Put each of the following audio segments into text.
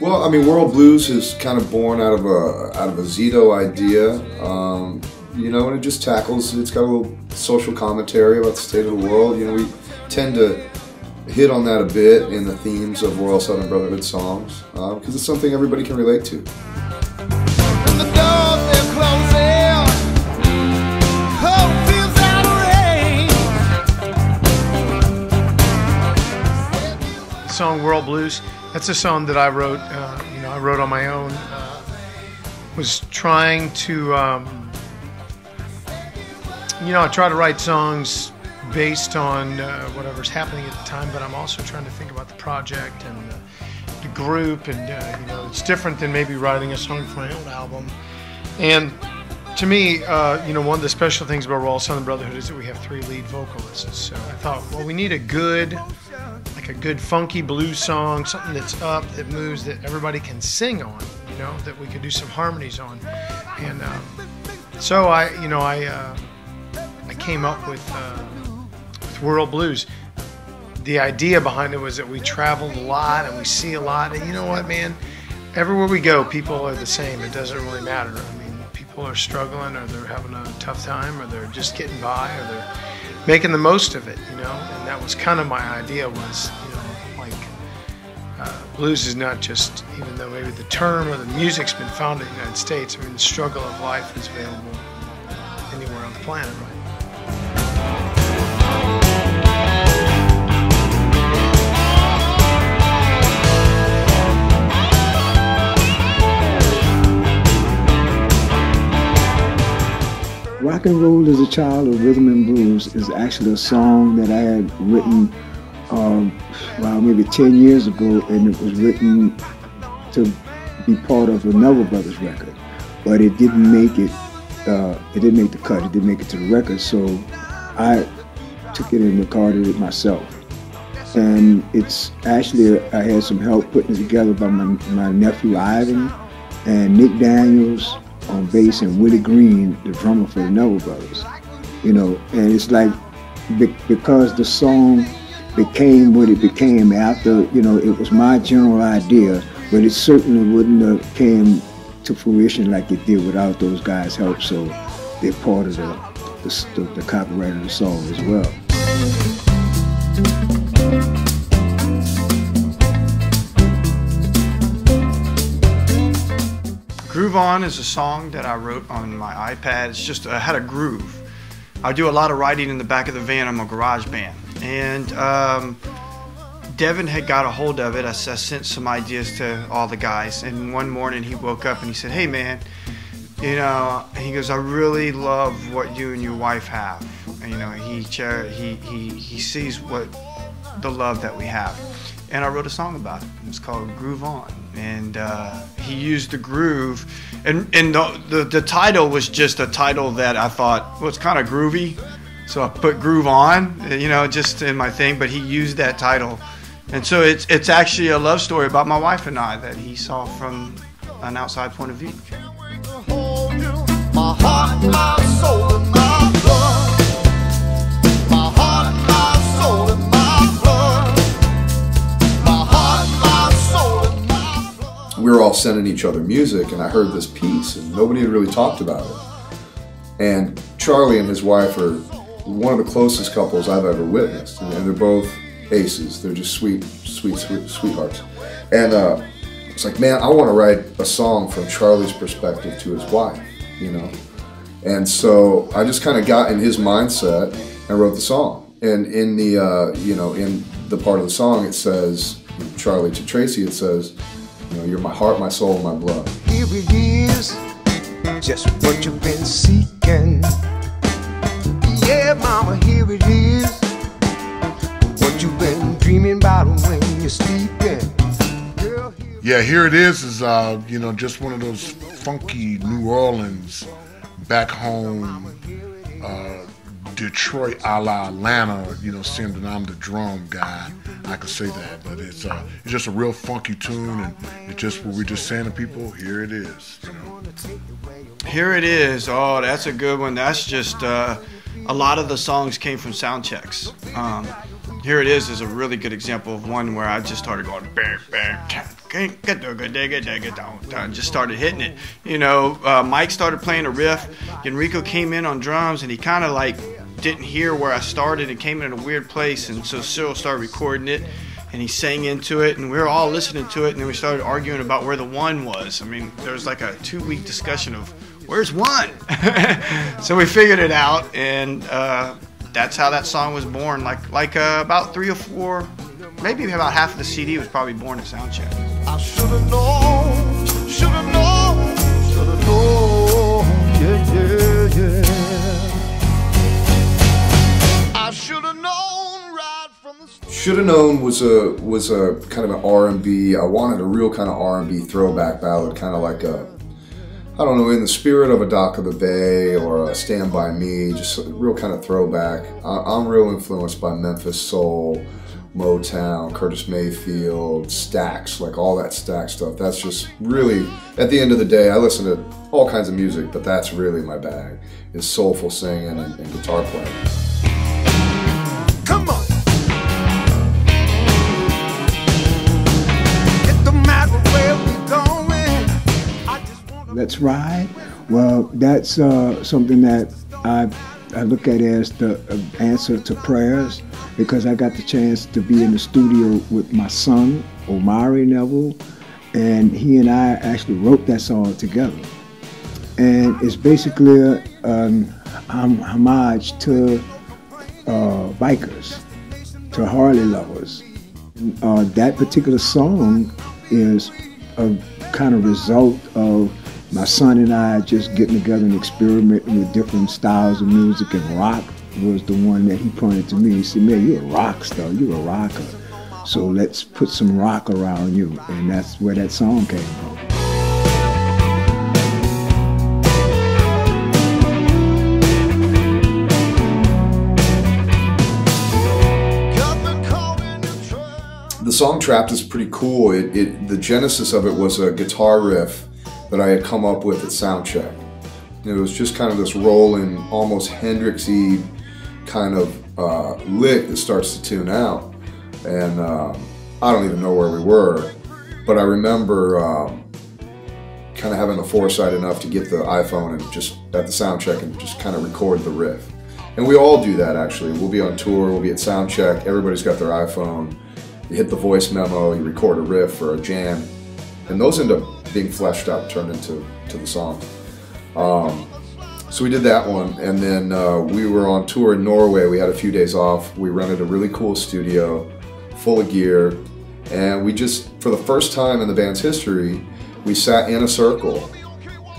Well, I mean, World Blues is kind of born out of a Zito idea, you know, and it just tackles. It's got a little social commentary about the state of the world. You know, we tend to hit on that a bit in the themes of Royal Southern Brotherhood songs because it's something everybody can relate to. The song World Blues, that's a song that I wrote, you know, I wrote on my own. Was trying to, you know, I try to write songs based on whatever's happening at the time, but I'm also trying to think about the project and the group, and you know, it's different than maybe writing a song for my own album. And to me, you know, one of the special things about Royal Southern Brotherhood is that we have 3 lead vocalists. So I thought, well, we need a good funky blues song, something that's up, that moves, that everybody can sing on, you know, that we could do some harmonies on. And so I came up with World Blues. The idea behind it was that we traveled a lot and we see a lot, and you know what, man, everywhere we go, people are the same. It doesn't really matter. I mean, people are struggling, or they're having a tough time, or they're just getting by, or they're making the most of it, you know. And that was kind of my idea, was, you know, like, blues is not just, even though maybe the term or the music's been found in the United States, I mean, the struggle of life is available anywhere on the planet, right? Rock and Roll as a Child of Rhythm and Blues is actually a song that I had written maybe 10 years ago, and it was written to be part of a Neville Brothers record, but it didn't make it. It didn't make the cut. It didn't make it to the record, so I took it and recorded it myself. And it's actually, I had some help putting it together by my nephew Ivan and Nick Daniels on bass, and Willie Green, the drummer for the Neville Brothers. You know, and it's like, because the song became what it became after, you know, it was my general idea, but it certainly wouldn't have came to fruition like it did without those guys' help. So they're part of the copyright of the song as well. Groove On is a song that I wrote on my iPad. It's just, I had a groove. I do a lot of writing in the back of the van. I'm a garage band. And Devin had got a hold of it. I sent some ideas to all the guys. And one morning he woke up and he said, hey man, you know, he goes, I really love what you and your wife have. And, you know, he sees what the love that we have. And I wrote a song about it. It's called Groove On. And he used the groove, and the title was just a title that I thought, well, it's kind of groovy, so I put Groove On, you know, just in my thing. But he used that title, and so it's actually a love story about my wife and I that he saw from an outside point of view. My heart, my soul, and my blood. My heart, my soul, and my blood. My heart, my soul, and my blood. We were all sending each other music, and I heard this piece, and nobody had really talked about it. And Charlie and his wife are one of the closest couples I've ever witnessed, and they're both aces. They're just sweethearts. And it's like, man, I want to write a song from Charlie's perspective to his wife, you know. And so I just kind of got in his mindset and wrote the song. And in the in the part of the song, it says, Charlie to Tracy, it says, you know, you're my heart, my soul, my blood. Here it is, just what you've been seeking. Yeah, mama, here it is, what you've been dreaming about when you're sleeping. Girl, yeah, Here It Is, you know, just one of those funky New Orleans, back home, Detroit a la Atlanta, you know, seeing that I'm the drum guy, I could say that. But it's just a real funky tune, and it's just what we're just saying to people, here it is. You know? Here It Is, oh, that's a good one. That's just, a lot of the songs came from sound checks. Here It Is a really good example of one where I just started going bang, bang, just started hitting it. You know, Mike started playing a riff. Enrico came in on drums, and he kind of like didn't hear where I started and came in a weird place, and so Cyril started recording it, and he sang into it, and we were all listening to it, and then we started arguing about where the one was. I mean, there was like a 2-week discussion of where's one. So we figured it out, and that's how that song was born. Like about 3 or 4, maybe about half of the CD was probably born at Soundcheck. I should have known, should have known, should have known, yeah, yeah, yeah. I should have known right from the start. Should Have Known was a kind of an R&B. I wanted a real kind of R&B throwback ballad, kind of like a, I don't know, in the spirit of a Dock of the Bay or a Stand By Me, just a real kind of throwback. I'm real influenced by Memphis soul, Motown, Curtis Mayfield, Stax, like all that Stax stuff. That's just really, at the end of the day, I listen to all kinds of music, but that's really my bag, is soulful singing and guitar playing. Come on. It don't matter where we're going. I just want to. Let's Ride. Well, that's something that I look at as the answer to prayers, because I got the chance to be in the studio with my son, Omari Neville, and he and I actually wrote that song together. And it's basically an homage to bikers, to Harley lovers. That particular song is a kind of result of my son and I just getting together and experimenting with different styles of music, and rock was the one that he pointed to me. He said, man, you're a rock star, you're a rocker, so let's put some rock around you. And that's where that song came from. The song Trapped is pretty cool. The genesis of it was a guitar riff that I had come up with at Soundcheck. It was just kind of this rolling, almost Hendrix-y kind of lick that starts to tune out. And I don't even know where we were, but I remember kind of having the foresight enough to get the iPhone and just at the Soundcheck and just kind of record the riff. And we all do that, actually. We'll be on tour, we'll be at Soundcheck, everybody's got their iPhone. You hit the voice memo, you record a riff or a jam, and those end up being fleshed out and turned into the song. So we did that one, and then we were on tour in Norway. We had a few days off. We rented a really cool studio, full of gear, and we just, for the first time in the band's history, we sat in a circle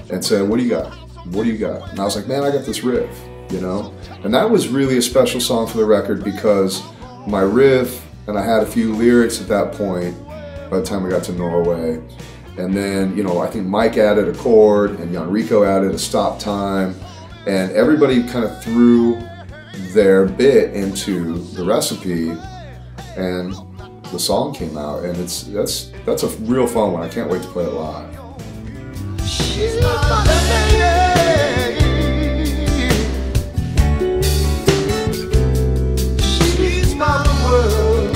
and said, what do you got? What do you got? And I was like, man, I got this riff, you know? And that was really a special song for the record, because my riff, and I had a few lyrics at that point by the time we got to Norway. And then, you know, I think Mike added a chord and Enrico added a stop time, and everybody kind of threw their bit into the recipe, and the song came out. And that's a real fun one. I can't wait to play it live. She's my lady. She's my world.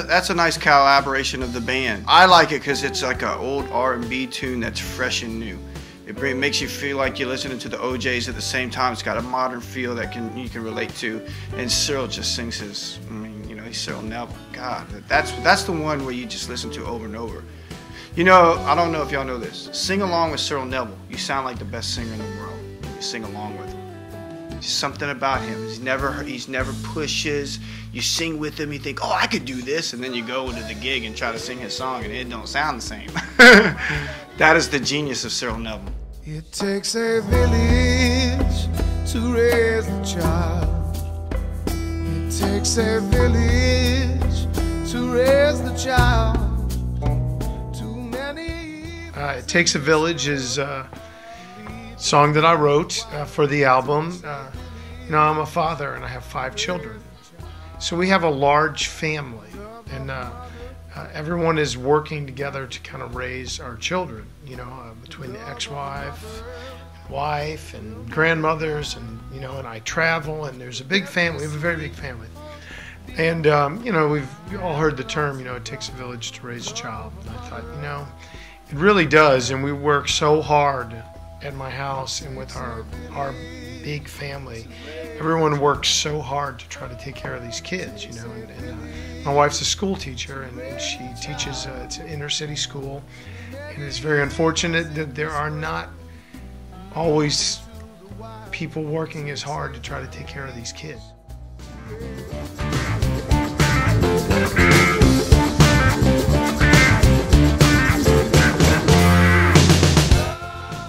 That's a nice collaboration of the band. I like it because it's like an old R&B tune that's fresh and new. It makes you feel like you're listening to the OJs at the same time. It's got a modern feel that you can relate to. And Cyril just sings his, I mean, you know, he's Cyril Neville. God, that's the one where you just listen to over and over. You know, I don't know if y'all know this. Sing along with Cyril Neville. You sound like the best singer in the world when you sing along with him. Just something about him. He's never pushes. You sing with him, you think, oh, I could do this, and then you go to the gig and try to sing his song, and it don't sound the same. That is the genius of Cyril Neville. It takes a village to raise a child. It takes a village to raise the child. Too many. It Takes a Village is a song that I wrote for the album. You know, I'm a father and I have 5 children. So we have a large family, and everyone is working together to kind of raise our children, you know, between the ex-wife, wife and grandmothers, and you know, and I travel, and there's a big family. We have a very big family, and you know, we've all heard the term, you know, it takes a village to raise a child. And I thought, you know, it really does, and we work so hard at my house and with our big family. Everyone works so hard to try to take care of these kids, you know. And my wife's a school teacher, and she teaches. It's an inner city school, and it's very unfortunate that there are not always people working as hard to try to take care of these kids.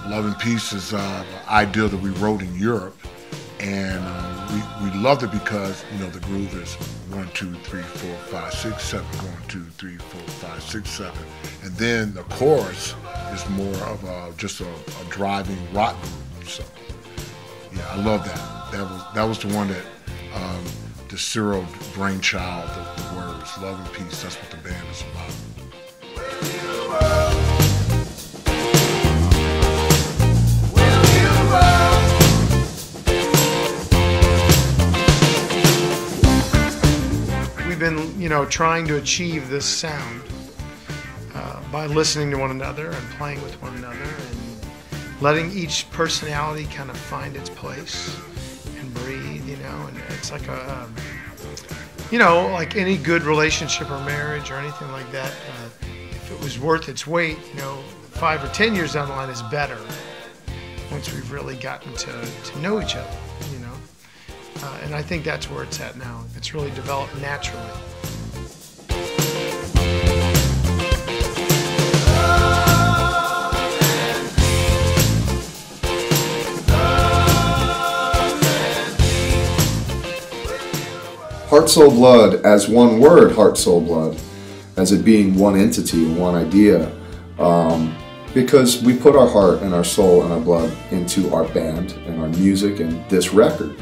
Love and Peace is an ideal that we wrote in Europe, and we loved it because, you know, the groove is 1, 2, 3, 4, 5, 6, 7, 1, 2, 3, 4, 5, 6, 7, and then the chorus is more of just a driving rock groove. So yeah, I love that. That was the one that the Cyril brainchild, the words Love and Peace. That's what the band is about. We've been, you know, trying to achieve this sound by listening to one another and playing with one another and letting each personality kind of find its place and breathe, you know. And it's like a, you know, like any good relationship or marriage or anything like that, if it was worth its weight, you know, 5 or 10 years down the line is better once we've really gotten to know each other, you know. And I think that's where it's at now. It's really developed naturally. Heart, Soul, Blood as one word, Heart, Soul, Blood, as it being one entity, one idea, because we put our heart and our soul and our blood into our band and our music and this record.